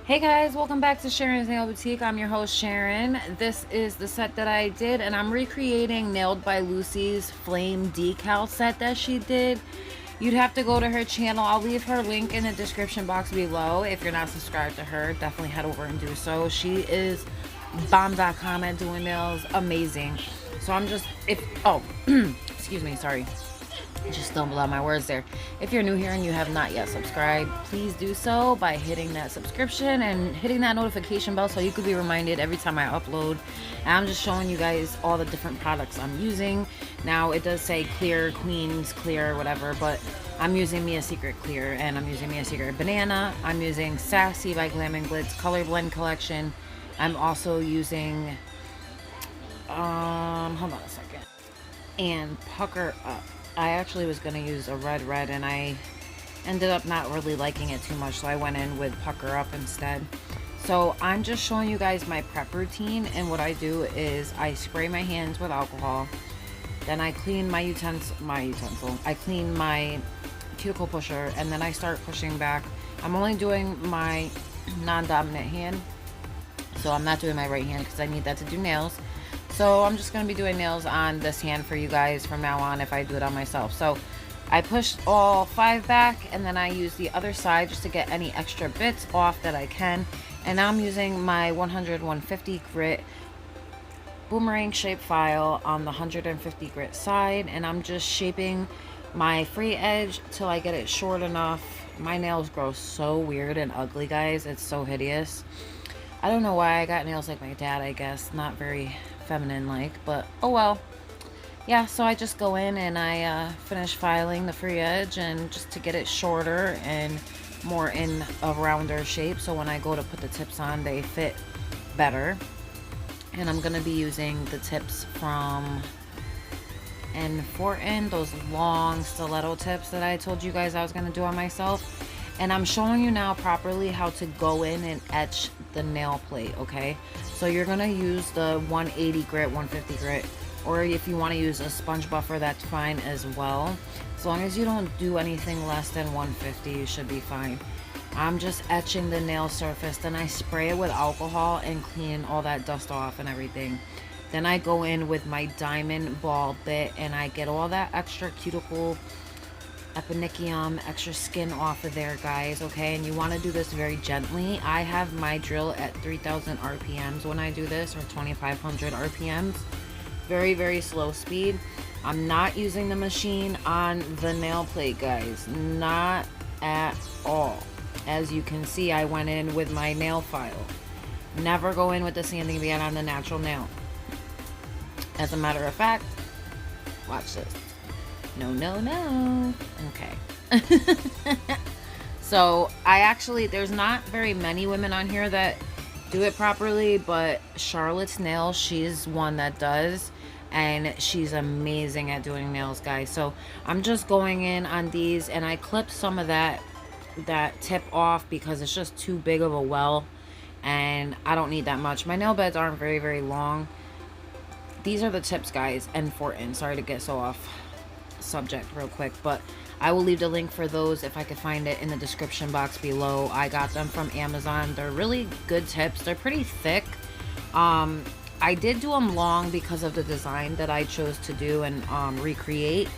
Hey guys, welcome back to Sharon's Nail Boutique. I'm your host Sharon. This is the set that I did, and I'm recreating Nailed by Lucy's flame decal set that she did. You'd have to go to her channel. I'll leave her link in the description box below. If you're not subscribed to her, definitely head over and do so. She is bomb.com at doing nails. Amazing. So I'm just, excuse me, sorry. Just stumbled on my words there. If you're new here and you have not yet subscribed, please do so by hitting that subscription and hitting that notification bell so you could be reminded every time I upload. And I'm just showing you guys all the different products I'm using. Now it does say clear, queens, clear, whatever, but I'm using Mia Secret Clear, and I'm using Mia Secret Banana. I'm using Sassy by Glam and Glitz Color Blend Collection. I'm also using hold on a second, and Pucker Up. I actually was going to use a red and I ended up not really liking it too much, so I went in with Pucker Up instead. So I'm just showing you guys my prep routine, and what I do is I spray my hands with alcohol, then I clean my utensil, I clean my cuticle pusher, and then I start pushing back. I'm only doing my non-dominant hand, so I'm not doing my right hand because I need that to do nails. So I'm just going to be doing nails on this hand for you guys from now on if I do it on myself. So I push all 5 back, and then I use the other side just to get any extra bits off that I can. And now I'm using my 100-150 grit boomerang shape file on the 150 grit side, and I'm just shaping my free edge till I get it short enough. My nails grow so weird and ugly, guys. It's so hideous. I don't know why I got nails like my dad, I guess. Not very feminine like, but oh well. Yeah, so I just go in and I finish filing the free edge, and just to get it shorter and more in a rounder shape, so when I go to put the tips on, they fit better. And I'm gonna be using the tips from N4N, those long stiletto tips that I told you guys I was gonna do on myself. And I'm showing you now properly how to go in and etch the nail plate, okay? So you're gonna use the 180 grit, 150 grit, or if you wanna use a sponge buffer, that's fine as well. As long as you don't do anything less than 150, you should be fine. I'm just etching the nail surface, then I spray it with alcohol and clean all that dust off and everything. Then I go in with my diamond ball bit and I get all that extra cuticle eponychium, extra skin off of there, guys, okay? And you want to do this very gently. I have my drill at 3000 RPMs when I do this, or 2500 RPMs. Very, very slow speed. I'm not using the machine on the nail plate, guys. Not at all. As you can see, I went in with my nail file. Never go in with the sanding band on the natural nail. As a matter of fact, watch this. No, no, no. Okay. So I actually, there's not very many women on here that do it properly, but Charlotte's Nails, she's one that does, and she's amazing at doing nails, guys. So I'm just going in on these, and I clipped some of that tip off because it's just too big of a well, and I don't need that much. My nail beds aren't very, very long. These are the tips, guys, N4N. Sorry to get so off subject real quick, but I will leave the link for those if I could find it in the description box below. I got them from Amazon. They're really good tips. They're pretty thick. I did do them long because of the design that I chose to do and recreate.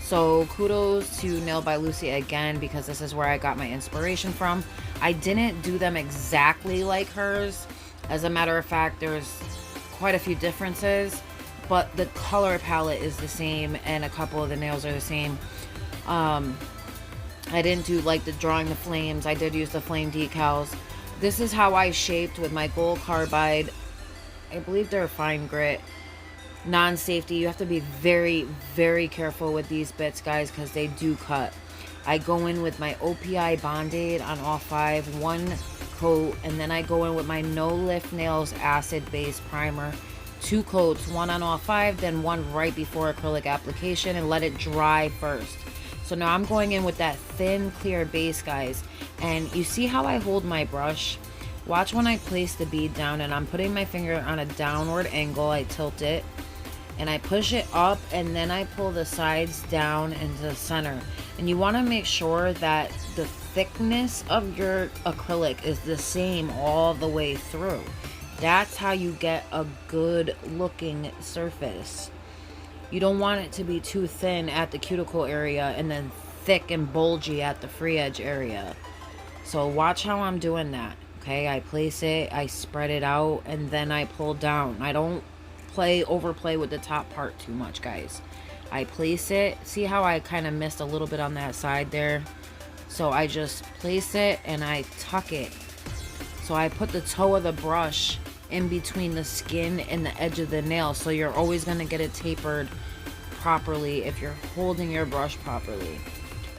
So kudos to Nailed by Lucy again, because this is where I got my inspiration from. I didn't do them exactly like hers. As a matter of fact, there's quite a few differences, but the color palette is the same and a couple of the nails are the same. I didn't do like the drawing the flames. I did use the flame decals. This is how I shaped with my gold carbide. I believe they're fine grit, non-safety. You have to be very, very careful with these bits, guys, because they do cut. I go in with my OPI Band-Aid on all 5, 1 coat, and then I go in with my No Lift Nails acid base primer, 2 coats, 1 on all 5, then 1 right before acrylic application, and let it dry first. So now I'm going in with that thin clear base, guys, and you see how I hold my brush? Watch when I place the bead down, and I'm putting my finger on a downward angle. I tilt it and I push it up, and then I pull the sides down into the center. And you want to make sure that the thickness of your acrylic is the same all the way through. That's how you get a good looking surface. You don't want it to be too thin at the cuticle area and then thick and bulgy at the free edge area. So watch how I'm doing that. Okay, I place it, I spread it out, and then I pull down. I don't overplay with the top part too much, guys. I place it. See how I kind of missed a little bit on that side there? So I just place it and I tuck it. So I put the toe of the brush in between the skin and the edge of the nail, so you're always going to get it tapered properly if you're holding your brush properly.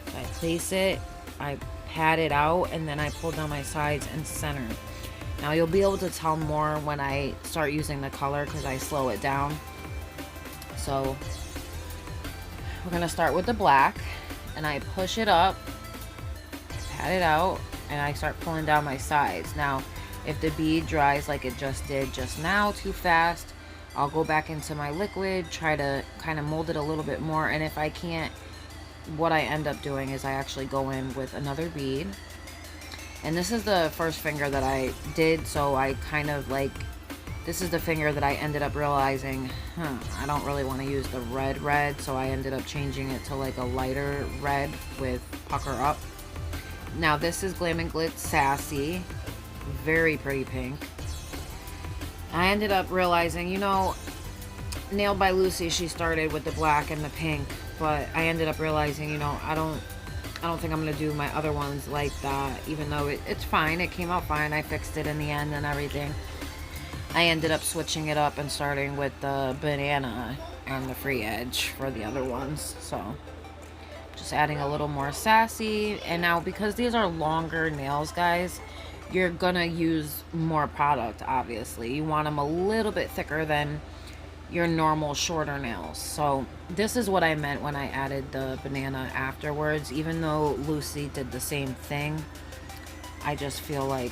So I place it, I pat it out, and then I pull down my sides and center. Now you'll be able to tell more when I start using the color because I slow it down. So we're going to start with the black, and I push it up, pat it out, and I start pulling down my sides. Now if the bead dries like it just did just now too fast, I'll go back into my liquid, try to kind of mold it a little bit more, and if I can't, what I end up doing is I actually go in with another bead. And this is the first finger that I did, so I kind of like, this is the finger that I ended up realizing, I don't really want to use the red, so I ended up changing it to like a lighter red with Pucker Up. Now this is Glam and Glitz Sassy, very pretty pink. I ended up realizing, you know, Nailed by Lucy, she started with the black and the pink, but I ended up realizing, you know, I don't think I'm gonna do my other ones like that, even though it's fine. It came out fine. I fixed it in the end and everything. I ended up switching it up and starting with the banana and the free edge for the other ones. So just adding a little more sassy. And now because these are longer nails, guys, you're gonna use more product. Obviously you want them a little bit thicker than your normal shorter nails. So this is what I meant when I added the banana afterwards. Even though Lucy did the same thing, I just feel like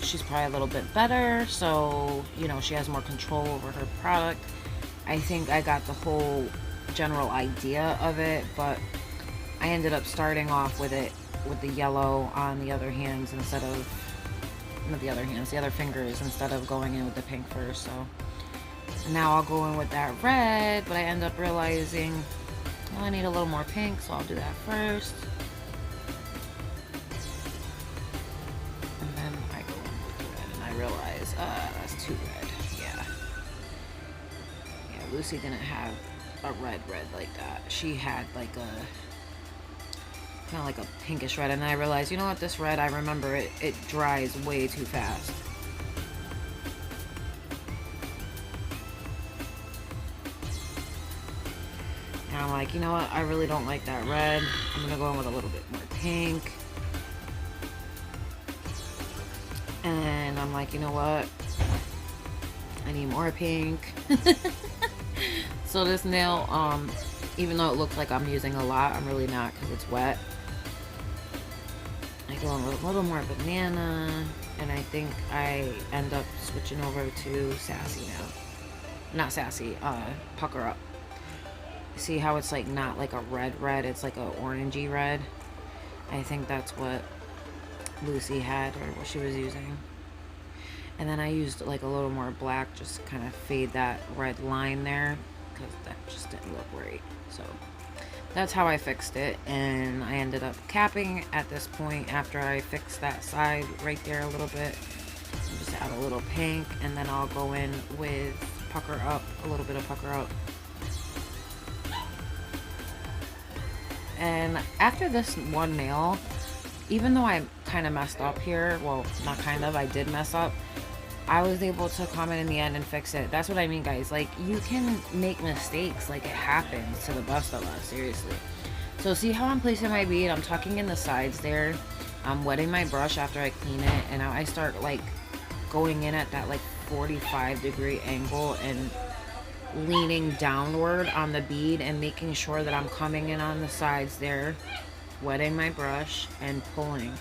she's probably a little bit better, so you know, she has more control over her product. I think I got the whole general idea of it, but I ended up starting off with it with the yellow on the other hands instead of, not the other hands, the other fingers, instead of going in with the pink first. So now I'll go in with that red, but I end up realizing, well, I need a little more pink, so I'll do that first. And then I go in with the red, and I realize, that's too red. Yeah, Lucy didn't have a red like that. She had like a, kind of like a pinkish red, and then I realized, you know what, this red, I remember it dries way too fast. And I'm like, you know what, I really don't like that red. I'm gonna go in with a little bit more pink. And I'm like, you know what, I need more pink. So this nail, even though it looks like I'm using a lot, I'm really not, because it's wet. I go in with a little more banana, and I think I end up switching over to Sassy now. Not Sassy, Pucker Up. See how it's like not like a red, it's like a orangey red. I think that's what Lucy had, or what she was using. And then I used like a little more black, just kind of fade that red line there, because that just didn't look right. So that's how I fixed it, and I ended up capping at this point after I fixed that side right there a little bit. Just add a little pink, and then I'll go in with Pucker Up, a little bit of Pucker Up. And after this one nail, even though I kind of messed up here, well, not kind of, I did mess up, I was able to come in the end and fix it. That's what I mean, guys. Like, you can make mistakes. Like, it happens to the best of us, seriously. So see how I'm placing my bead? I'm tucking in the sides there. I'm wetting my brush after I clean it, and now I start like going in at that like 45-degree angle and leaning downward on the bead and making sure that I'm coming in on the sides there, wetting my brush and pulling,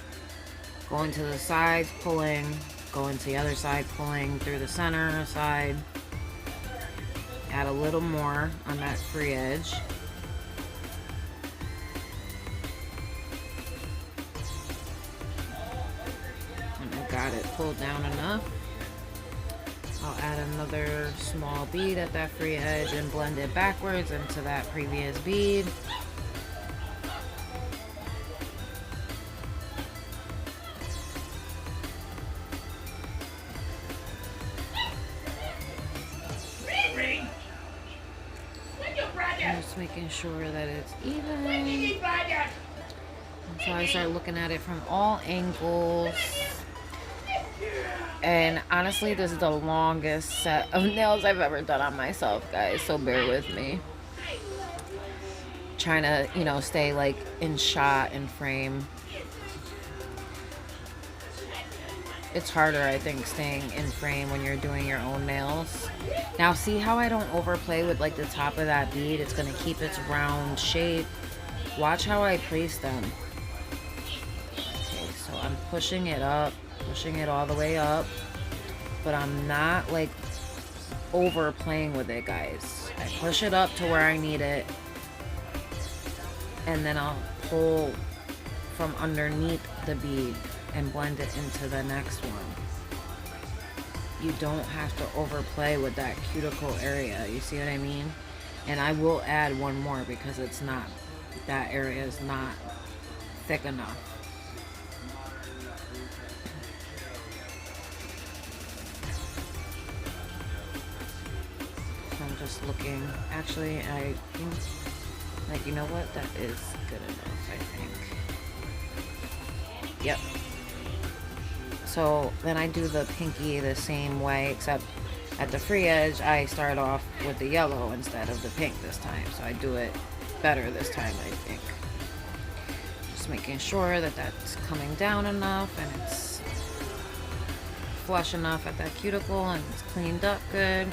going to the sides, pulling, going to the other side, pulling through the center side. Add a little more on that free edge. got it pulled down enough. I'll add another small bead at that free edge and blend it backwards into that previous bead. Just making sure that it's even. So I start looking at it from all angles. And honestly, this is the longest set of nails I've ever done on myself, guys. So bear with me. Trying to, you know, stay like in shot and frame. It's harder, I think, staying in frame when you're doing your own nails. Now, see how I don't overplay with like the top of that bead? It's going to keep its round shape. Watch how I place them. Okay, so I'm pushing it up, pushing it all the way up, but I'm not like overplaying with it, guys. I push it up to where I need it, and then I'll pull from underneath the bead and blend it into the next one. You don't have to overplay with that cuticle area. You see what I mean? And I will add one more because it's not, that area is not thick enough. So I'm just looking. Actually, I think, like, you know what? That is good enough, I think. Yep. So then I do the pinky the same way, except at the free edge, I start off with the yellow instead of the pink this time. So I do it better this time, I think. Just making sure that that's coming down enough and it's flush enough at that cuticle and it's cleaned up good.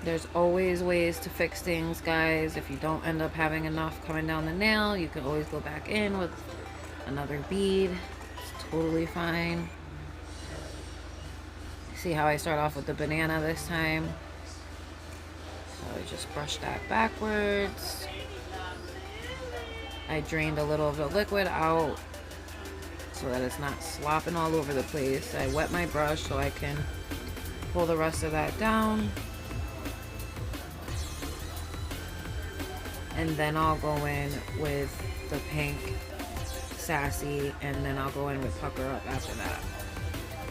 There's always ways to fix things, guys. If you don't end up having enough coming down the nail, you can always go back in with another bead. It's totally fine. See how I start off with the banana this time? So I just brush that backwards. I drained a little of the liquid out so that it's not slopping all over the place. I wet my brush so I can pull the rest of that down. And then I'll go in with the pink Sassy, and then I'll go in with Pucker Up after that.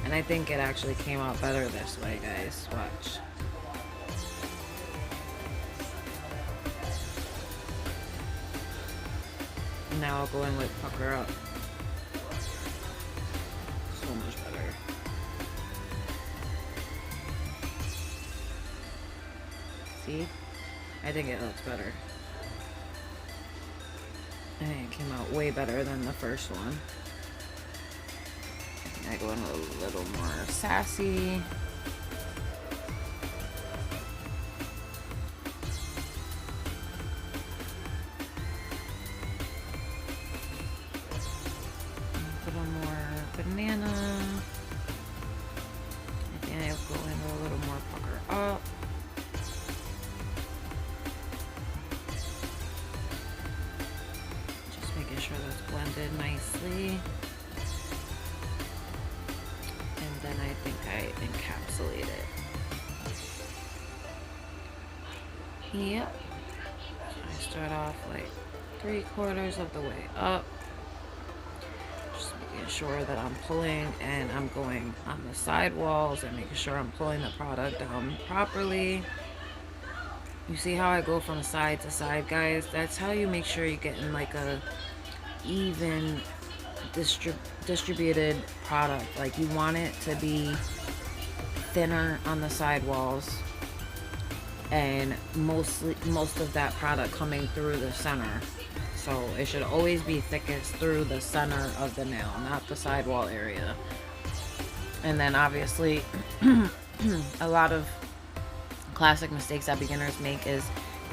And I think it actually came out better this way, guys. Watch. Now I'll go in with Pucker Up. So much better. See? I think it looks better. I think it came out way better than the first one. I go in a little more Sassy. A little more banana. I think I'll go in a little more Pucker Up. Making sure that's blended nicely. And then I think I encapsulate it. Yep. I start off like 3/4 of the way up. Just making sure that I'm pulling and I'm going on the side walls and making sure I'm pulling the product down properly. You see how I go from side to side, guys? That's how you make sure you're getting like a even distributed product. Like, you want it to be thinner on the side walls and most of that product coming through the center. So it should always be thickest through the center of the nail, not the sidewall area. And then obviously a lot of classic mistakes that beginners make is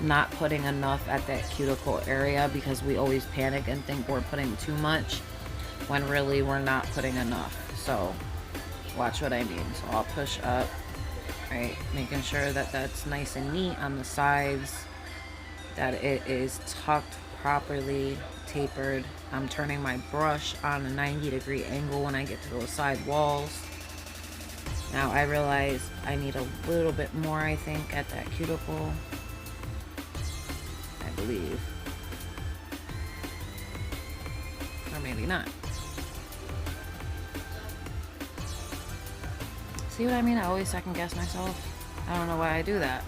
not putting enough at that cuticle area, because we always panic and think we're putting too much when really we're not putting enough. So watch what I mean. So I'll push up, right, making sure that that's nice and neat on the sides, that it is tucked properly tapered. I'm turning my brush on a 90-degree angle when I get to those side walls. Now I realize I need a little bit more, I think, at that cuticle. I believe. Or maybe not. See what I mean? I always second guess myself. I don't know why I do that.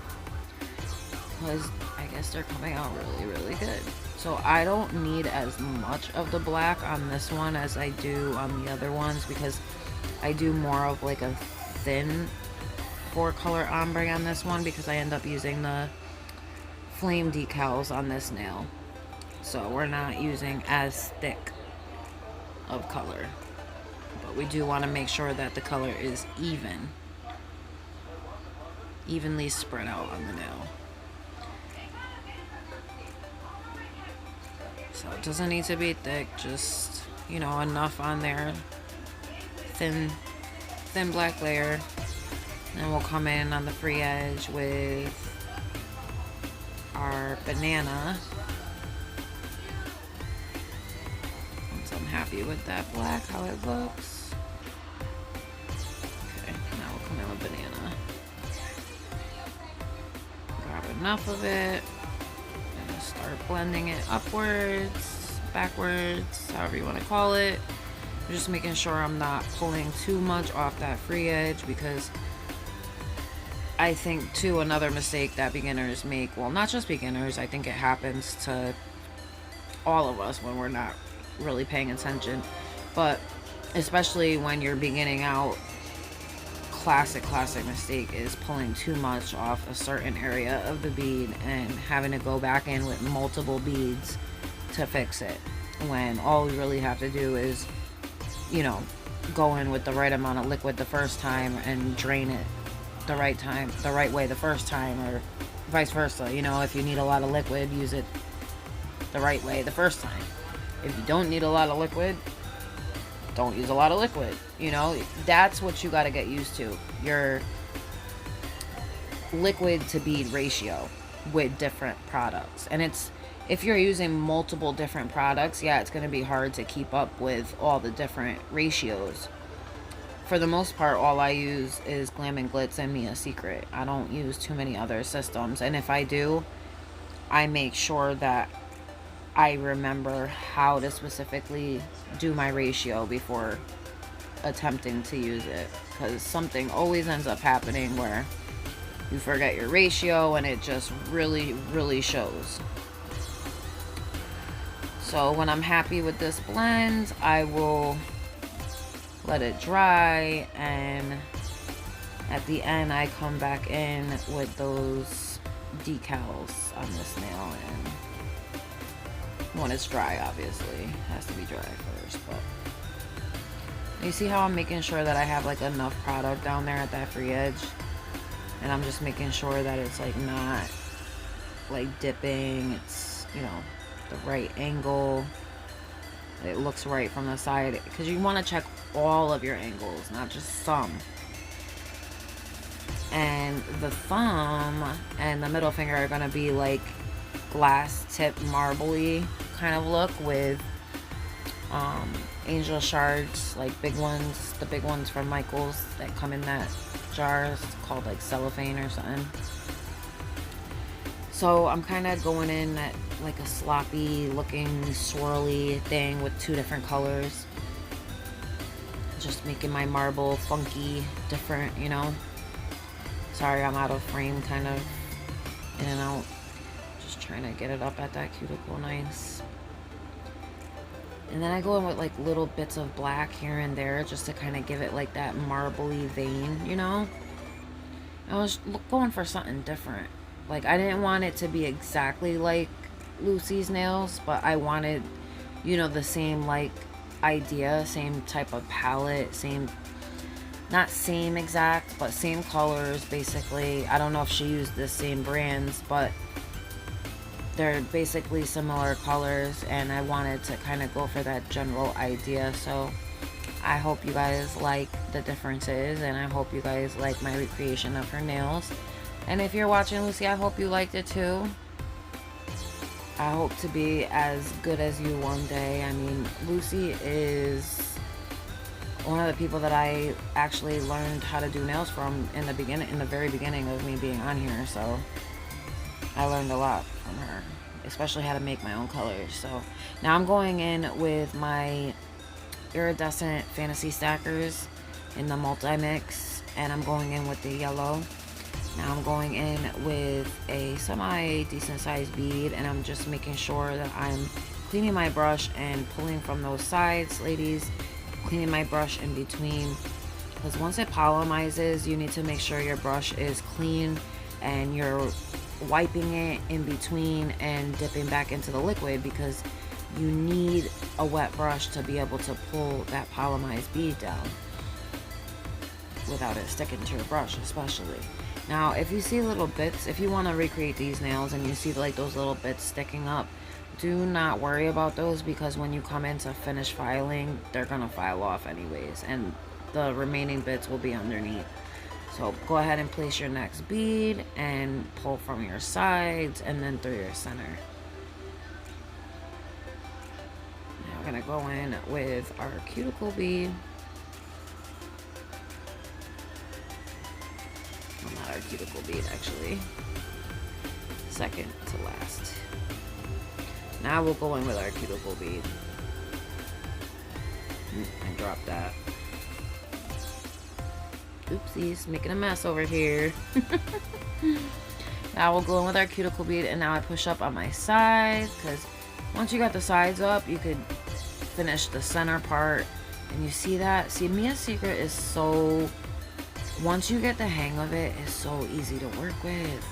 Because I guess they're coming out really, really good. So I don't need as much of the black on this one as I do on the other ones, because I do more of like a thin 4-color ombre on this one, because I end up using the flame decals on this nail. So we're not using as thick of color. But we do want to make sure that the color is evenly spread out on the nail. So it doesn't need to be thick, just, you know, enough on there. Thin black layer. And we'll come in on the free edge with our banana. Once I'm happy with that black, how it looks. Okay, now we'll come in with banana. Grab enough of it. Start blending it upwards, backwards, however you want to call it. I'm just making sure I'm not pulling too much off that free edge, because I think too, another mistake that beginners make, well, not just beginners, I think it happens to all of us when we're not really paying attention, but especially when you're beginning out, classic mistake is pulling too much off a certain area of the bead and having to go back in with multiple beads to fix it, when all we really have to do is, you know, go in with the right amount of liquid the first time and drain it the right way the first time, or vice versa. You know, if you need a lot of liquid, use it the right way the first time. If you don't need a lot of liquid, don't use a lot of liquid. You know, that's what you got to get used to, your liquid to bead ratio with different products. And it's, if you're using multiple different products, yeah, it's going to be hard to keep up with all the different ratios. For the most part, all I use is Glam and Glitz and Mia Secret. I don't use too many other systems, and if I do, I make sure that I remember how to specifically do my ratio before attempting to use it, because something always ends up happening where you forget your ratio and it just really shows. So when I'm happy with this blend, I will let it dry, and at the end I come back in with those decals on this nail, and when it's dry, obviously it has to be dry first. But you see how I'm making sure that I have like enough product down there at that free edge, and I'm just making sure that it's like not like dipping, it's, you know, the right angle, it looks right from the side, because you want to check all of your angles, not just some. And the thumb and the middle finger are going to be like glass tip marbly kind of look with angel shards, like big ones, the big ones from Michael's that come in that jar. It's called like cellophane or something. So I'm kind of going in at like a sloppy looking swirly thing with two different colors, just making my marble funky, different, you know. Sorry, I'm out of frame, kind of in and out. Just trying to get it up at that cuticle nice. And then I go in with like little bits of black here and there just to kind of give it like that marbly vein, you know. I was going for something different. Like, I didn't want it to be exactly like Lucy's nails, but I wanted, you know, the same like idea, same type of palette, same, not same exact, but same colors basically. I don't know if she used the same brands, but they're basically similar colors, and I wanted to kind of go for that general idea. So I hope you guys like the differences, and I hope you guys like my recreation of her nails. And if you're watching Lucy, I hope you liked it too. I hope to be as good as you one day. I mean, Lucy is one of the people that I actually learned how to do nails from in the very beginning of me being on here. So I learned a lot from her, especially how to make my own colors. So now I'm going in with my iridescent fantasy stackers in the multi-mix, and I'm going in with the yellow. Now I'm going in with a semi decent sized bead, and I'm just making sure that I'm cleaning my brush and pulling from those sides, ladies. Cleaning my brush in between, because once it polymizes, you need to make sure your brush is clean and you're wiping it in between and dipping back into the liquid, because you need a wet brush to be able to pull that polymized bead down without it sticking to your brush, especially. Now, if you see little bits, if you want to recreate these nails and you see like those little bits sticking up, do not worry about those, because when you come in to finish filing, they're gonna file off anyways, and the remaining bits will be underneath. So go ahead and place your next bead and pull from your sides and then through your center. Now we're gonna go in with our cuticle bead. Well, not our cuticle bead, actually. Second to last. Now we'll go in with our cuticle bead. I dropped that. Oopsies, making a mess over here. Now we'll go in with our cuticle bead, and now I push up on my sides, because once you got the sides up, you could finish the center part. And you see that? See, Mia's Secret is so, once you get the hang of it, it's so easy to work with.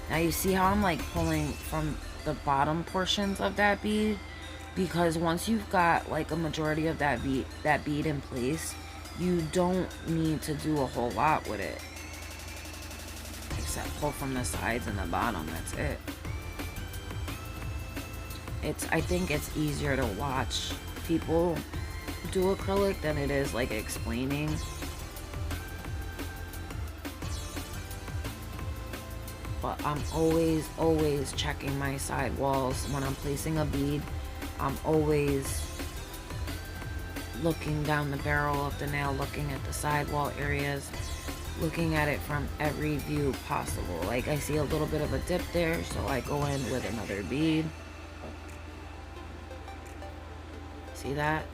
Now you see how I'm like pulling from the bottom portions of that bead, because once you've got like a majority of that bead in place, you don't need to do a whole lot with it except pull from the sides and the bottom. That's it. I think it's easier to watch people do acrylic than it is like explaining. But I'm always checking my side walls when I'm placing a bead. I'm always looking down the barrel of the nail, looking at the sidewall areas, looking at it from every view possible. Like, I see a little bit of a dip there, so I go in with another bead. See that?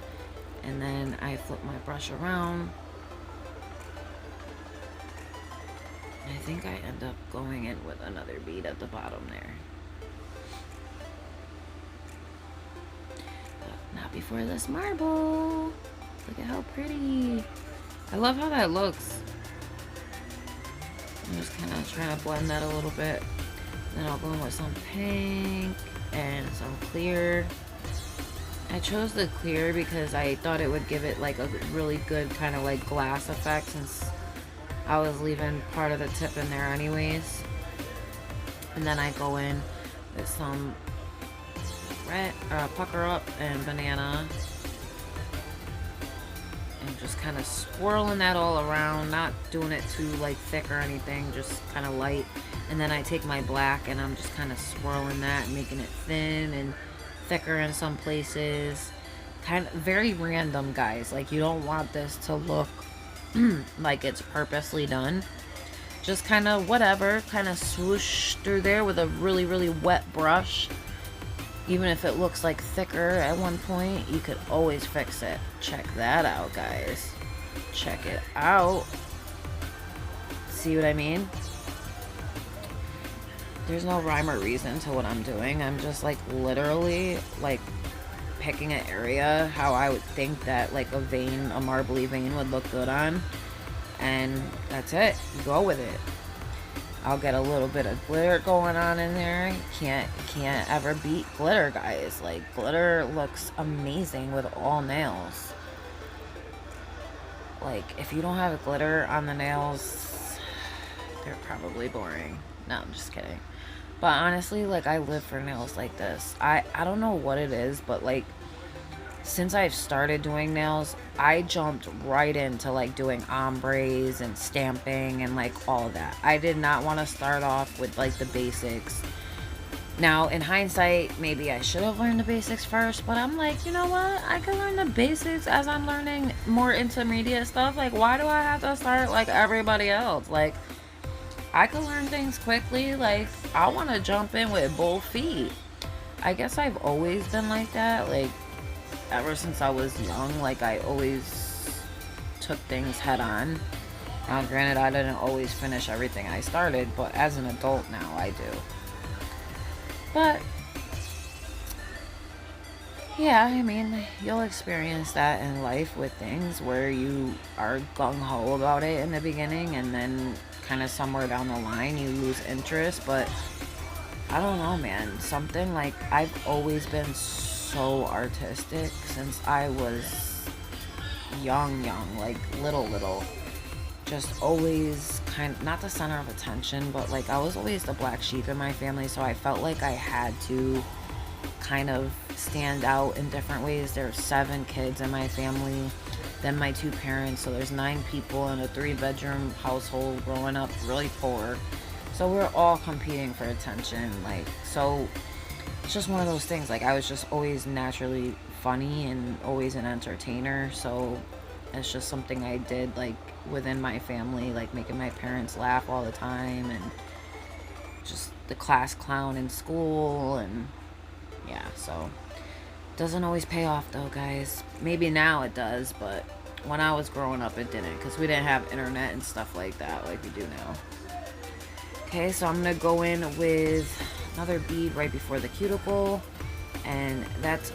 And then I flip my brush around. I think I end up going in with another bead at the bottom there. But not before this marble. Look at how pretty. I love how that looks. I'm just kind of trying to blend that a little bit. Then I'll go in with some pink and some clear. I chose the clear because I thought it would give it like a really good kind of like glass effect, since I was leaving part of the tip in there anyways. And then I go in with some red, pucker up and banana, and just kind of swirling that all around, not doing it too like thick or anything, just kind of light. And then I take my black and I'm just kind of swirling that, making it thin and thicker in some places. Kind of very random, guys. Like, you don't want this to look like it's purposely done. Just kind of whatever, kind of swoosh through there with a really wet brush. Even if it looks like thicker at one point, you could always fix it. Check that out, guys. Check it out. See what I mean? There's no rhyme or reason to what I'm doing. I'm just like literally like picking an area how I would think that like a vein, a marbly vein would look good on, and that's it. Go with it. I'll get a little bit of glitter going on in there. Can't ever beat glitter, guys. Like, glitter looks amazing with all nails. Like, if you don't have glitter on the nails, they're probably boring. No, I'm just kidding. But honestly, like, I live for nails like this. I don't know what it is, but like, since I've started doing nails, I jumped right into like doing ombres and stamping and like all that. I did not want to start off with like the basics. Now, in hindsight, maybe I should have learned the basics first, but I'm like, you know what? I can learn the basics as I'm learning more intermediate stuff. Like, why do I have to start like everybody else? Like, I can learn things quickly. Like, I want to jump in with both feet. I guess I've always been like that. Like, ever since I was young, like, I always took things head on. Now, granted, I didn't always finish everything I started, but as an adult now, I do. But, yeah, I mean, you'll experience that in life with things where you are gung-ho about it in the beginning, and then kind of somewhere down the line you lose interest. But I don't know, man. Something like, I've always been so artistic since I was young, like little. Just always kind of, not the center of attention, but like I was always the black sheep in my family, so I felt like I had to kind of stand out in different ways. There's 7 kids in my family, then my 2 parents, so there's 9 people in a 3-bedroom household growing up really poor. So we're all competing for attention. Like, so it's just one of those things. Like, I was just always naturally funny and always an entertainer, so it's just something I did, like, within my family, like making my parents laugh all the time, and just the class clown in school. And yeah, so doesn't always pay off though, guys. Maybe now it does, but when I was growing up it didn't, because we didn't have internet and stuff like that like we do now. Okay, so I'm gonna go in with another bead right before the cuticle, and that's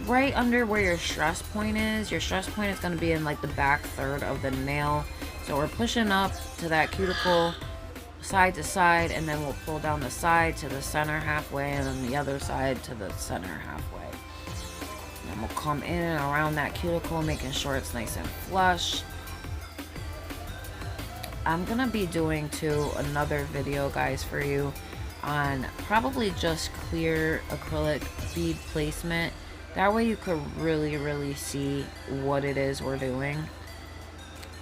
right under where your stress point is. Your stress point is going to be in like the back third of the nail. So we're pushing up to that cuticle side to side, and then we'll pull down the side to the center halfway, and then the other side to the center halfway. And then we'll come in and around that cuticle, making sure it's nice and flush. I'm going to be doing too another video, guys, for you on probably just clear acrylic bead placement. That way you could really see what it is we're doing.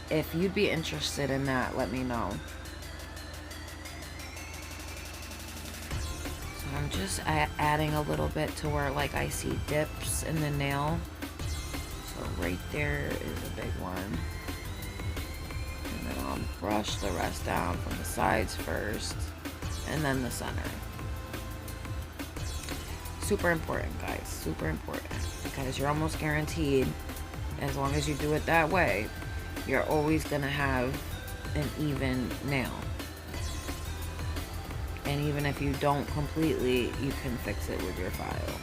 If you'd be interested in that, let me know. So I'm just adding a little bit to where like I see dips in the nail. So right there is a big one. And then I'll brush the rest down from the sides first, and then the center. Super important, guys, super important, because you're almost guaranteed, as long as you do it that way, you're always gonna have an even nail. And even if you don't completely, you can fix it with your file.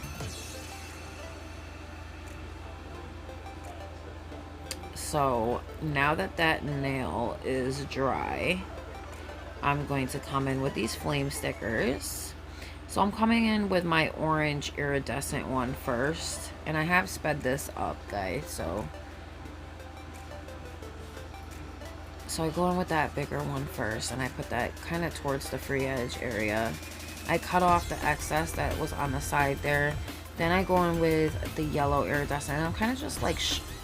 So now that that nail is dry, I'm going to come in with these flame stickers. So I'm coming in with my orange iridescent one first, and I have sped this up, guys. So I go in with that bigger one first, and I put that kind of towards the free edge area. I cut off the excess that was on the side there. Then I go in with the yellow iridescent, and I'm kind of just like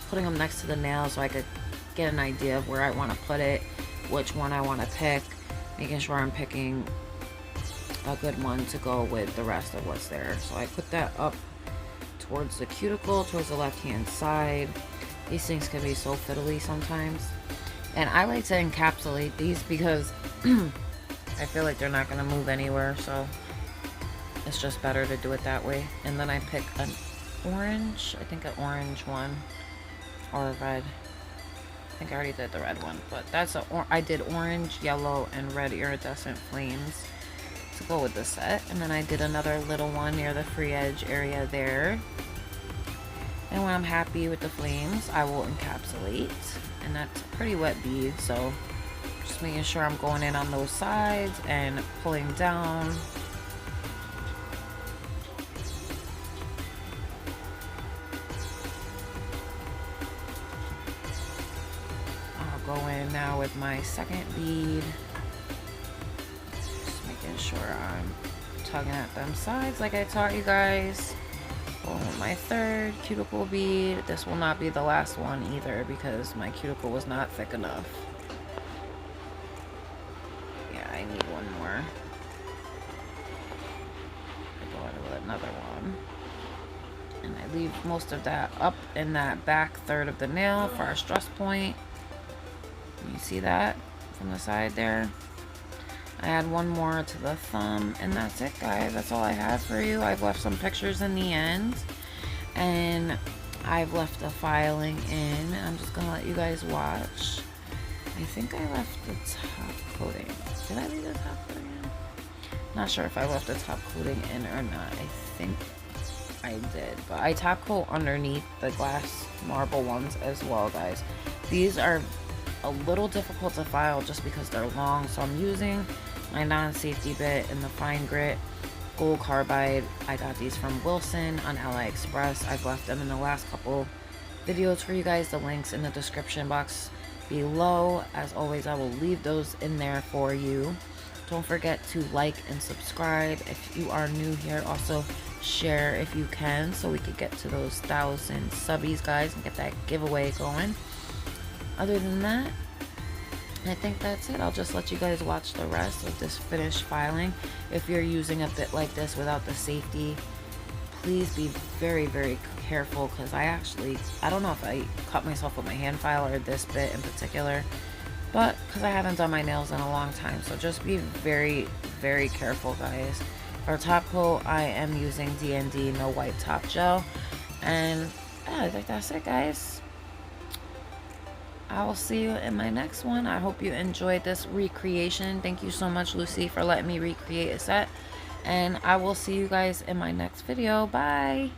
putting them next to the nail so I could get an idea of where I want to put it, which one I want to pick, making sure I'm picking a good one to go with the rest of what's there. So I put that up towards the cuticle, towards the left hand side. These things can be so fiddly sometimes, and I like to encapsulate these because I feel like they're not going to move anywhere, so it's just better to do it that way. And then I pick an orange, I think an orange one, or a red. I think I already did the red one, but that's I did orange, yellow, and red iridescent flames to go with the set. And then I did another little one near the free edge area there. And when I'm happy with the flames, I will encapsulate. And that's a pretty wet bead, so just making sure I'm going in on those sides and pulling down. I'll go in now with my second bead. Just making sure I'm tugging at them sides like I taught you guys. Going with my third cuticle bead. This will not be the last one either because my cuticle was not thick enough. Yeah, I need one more. another one. And I leave most of that up in that back third of the nail for our stress point. You see that from the side there? I add one more to the thumb, and that's it, guys. That's all I have for you. I've left some pictures in the end, and I've left the filing in. I'm just gonna let you guys watch. I think I left the top coating. Did I leave the top coating in? Not sure if I left the top coating in or not. I think I did, but I top coat underneath the glass marble ones as well, guys. These are a little difficult to file just because they're long, so I'm using my non-safety bit in the fine grit gold carbide. I got these from Wilson on AliExpress. I've left them in the last couple videos for you guys. The links in the description box below. As always, I will leave those in there for you. Don't forget to like and subscribe if you are new here. Also share if you can, so we could get to those 1,000 subbies, guys, and get that giveaway going. Other than that, I think that's it. I'll just let you guys watch the rest of this finished filing. If you're using a bit like this without the safety, please be very, very careful, because I don't know if I cut myself with my hand file or this bit in particular, but because I haven't done my nails in a long time, so just be very, very careful, guys. For top coat, I am using D&D No Wipe Top Gel, and yeah, I think that's it, guys. I will see you in my next one. I hope you enjoyed this recreation. Thank you so much, Lucy, for letting me recreate a set. And I will see you guys in my next video. Bye.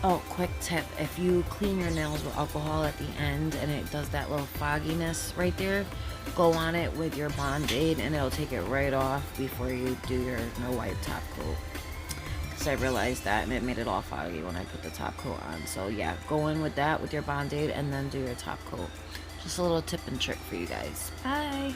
Oh, quick tip, if you clean your nails with alcohol at the end and it does that little fogginess right there, go on it with your Band-Aid and it'll take it right off before you do your no wipe top coat. Because I realized that and it made it all foggy when I put the top coat on. So yeah, go in with that with your Band-Aid and then do your top coat. Just a little tip and trick for you guys. Bye!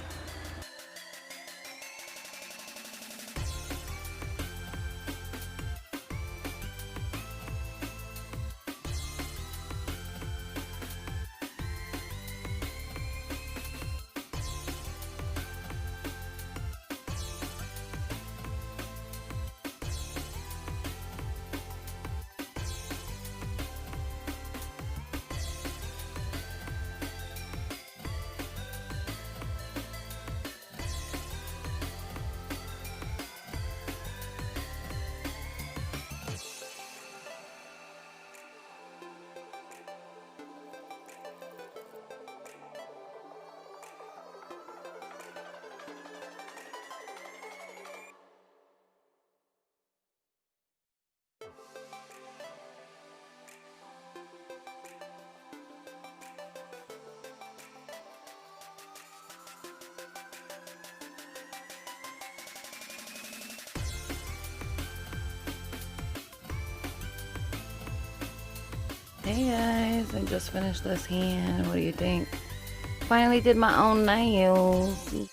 Hey guys, I just finished this hand. What do you think? Finally did my own nails.